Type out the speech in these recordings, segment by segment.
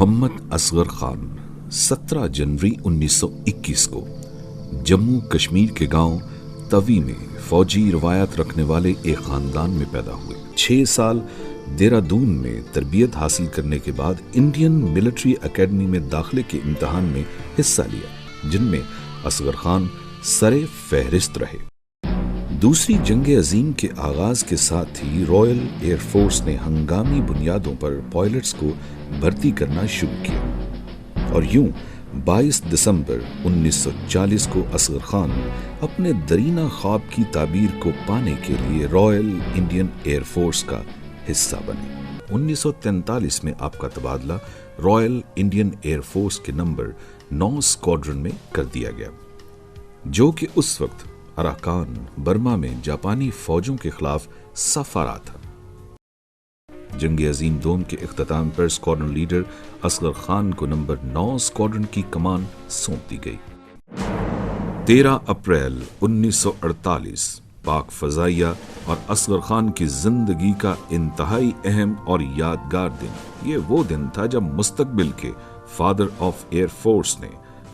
محمد اصغر خان 17 جنوری 1921 کو جموں کشمیر کے گاؤں توی میں فوجی روایات رکھنے والے ایک خاندان میں پیدا ہوئے۔ 6 سال دہرادون میں تربیت حاصل کرنے کے بعد انڈین ملٹری اکیڈمی میں داخلے کے امتحان میں حصہ لیا، جن میں اصغر خان سر فہرست رہے۔ دوسری جنگ عظیم کے آغاز کے ساتھ ہی رائل ایئر فورس نے ہنگامی بنیادوں پر پائلٹس کو بھرتی کرنا شروع کیا، اور یوں 22 دسمبر 1940 کو اصغر خان اپنے درینہ خواب کی تعبیر کو پانے کے لیے رائل انڈین ایئر فورس کا حصہ بنے۔ 1943 میں آپ کا تبادلہ رائل انڈین ایئر فورس کے نمبر 9 اسکواڈرن میں کر دیا گیا، جو کہ اس وقت اراکان برما میں جاپانی فوجوں کے خلاف صف آرا تھا۔ جنگ عظیم دوم کے اختتام پر اسکواڈرن لیڈر اصغر خان کو نمبر 9 اسکواڈرن کی کمان سونپ دی گئی۔ 13 اپریل 1948 پاک فضائیہ اور اصغر خان کی زندگی کا انتہائی اہم اور یادگار دن۔ یہ وہ دن تھا جب مستقبل کے فادر آف ایئر فورس نے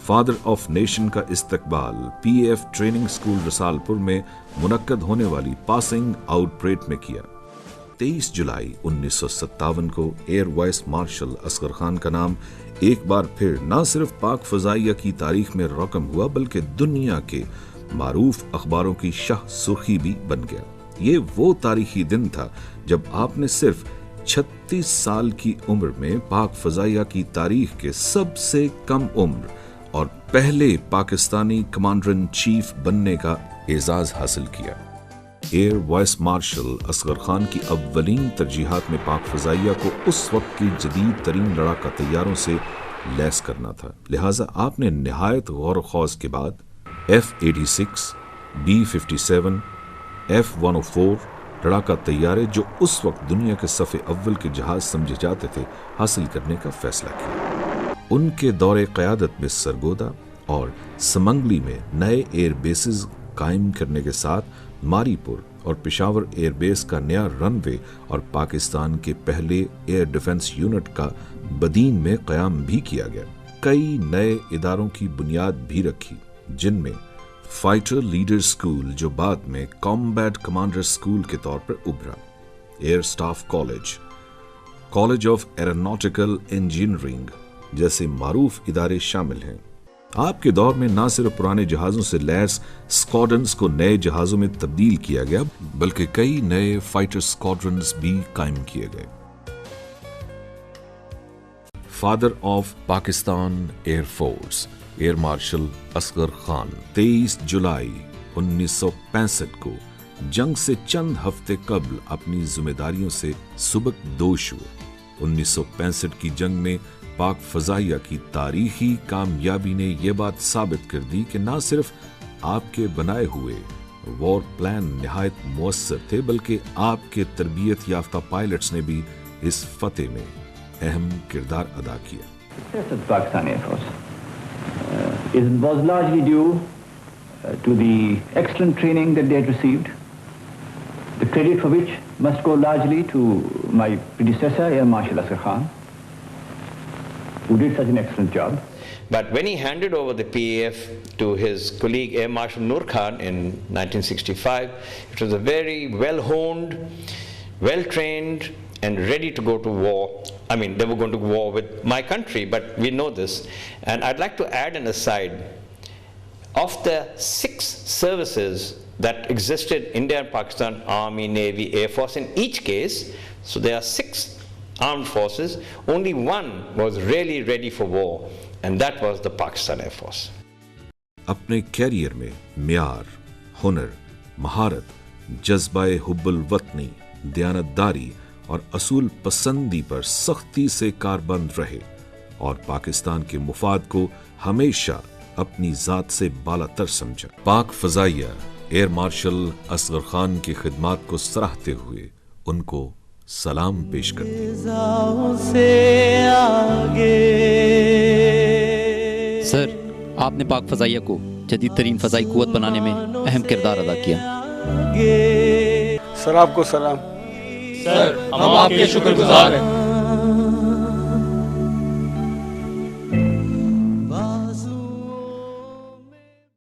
فادر آف نیشن کا استقبال P F training school Risalpur میں منعقد ہونے والی پاسنگ آؤٹ پریڈ میں کیا۔ 23 جولائی 1957 کو air vice marshal Asghar Khan کا نام ایک بار پھر نہ صرف پاک فضائیہ کی تاریخ میں رقم ہوا بلکہ دنیا کے معروف اخباروں کی شاہ سرخی بھی بن گیا۔ یہ وہ تاریخی دن تھا جب آپ نے صرف 36 سال کی عمر میں پاک فضائیہ کی تاریخ کے سب سے کم عمر اور پہلے پاکستانی کمانڈر ان چیف بننے کا اعزاز حاصل کیا۔ Air vice marshal Asghar Khan کی اولین ترجیحات میں پاک فضائیہ کو اس وقت کی جدید ترین لڑاکا طیاروں سے لیس کرنا تھا، لہٰذا آپ نے نہایت غور و خوض کے بعد F-86 B-57 F-104 لڑاکا طیارے جو اس وقت دنیا کے صف اول کے جہاز سمجھے جاتے تھے حاصل کرنے کا فیصلہ کیا۔ ان کے دور قیادت میں سرگودا اور سمنگلی میں نئے ایئر بیسز قائم کرنے کے ساتھ ماری پور اور پشاور ایئر بیس کا نیا رن وے اور پاکستان کے پہلے ایئر ڈیفنس یونٹ کا بدین میں قیام بھی کیا گیا۔ کئی نئے اداروں کی بنیاد بھی رکھی، جن میں فائٹر لیڈر سکول جو بعد میں کامبیٹ کمانڈر سکول کے طور پر ابھرا، air staff college, college of aeronautical engineering جیسے معروف ادارے شامل ہیں۔ آپ کے دور میں نہ صرف پرانے جہازوں سے لیس اسکواڈرنز کو نئے جہازوں میں تبدیل کیا گیا بلکہ کئی نئے فائٹر اسکواڈرنز بھی قائم کیے گئے۔ Father of Pakistan air force air marshal Asghar Khan 23 جولائی 1965 کو جنگ سے چند ہفتے قبل اپنی ذمہ داریوں سے سبکدوش ہوئے۔ 1965 کی جنگ میں پاک فضائیہ کی تاریخی کامیابی نے یہ بات ثابت کر دی کہ نہ صرف آپ کے بنائے ہوئے وار پلان نہایت مؤثر تھے بلکہ آپ کے تربیت یافتہ پائلٹس نے بھی اس فتح میں اہم کردار ادا کیا۔ Pakistan air force was largely due to the excellent training that they had received, the credit for which must go largely to my predecessor, Air Marshal Asghar Khan, who did such an excellent job. But when he handed over the PAF to his colleague Air Marshal Nur Khan in 1965, it was a very well-honed, well-trained and ready to go to war. I mean, they were going to war with my country, but we know this. And I'd like to add an aside. Of the 6 services that existed, India and Pakistan, Army, Navy, Air Force, in each case, so there are 6 armed forces, only one was really ready for war, and that was the Pakistan Air Force. اپنے career میں معیار، ہنر، مہارت، جذبہ حب الوطنی، دیانتداری اور اصول پسندی پر سختی سے کاربند رہے اور پاکستان کے مفاد کو ہمیشہ اپنی ذات سے بالا تر سمجھا۔ پاک فضائیہ ایئر مارشل اصغر خان کی خدمات کو سراہتے ہوئے ان کو سلام پیش کرتے ہیں۔ سر، آپ نے پاک فضائیہ کو جدید ترین فضائی قوت بنانے میں اہم کردار ادا کیا۔ سر آپ کو سلام۔ سر ہم آپ کے شکر گزار ہیں۔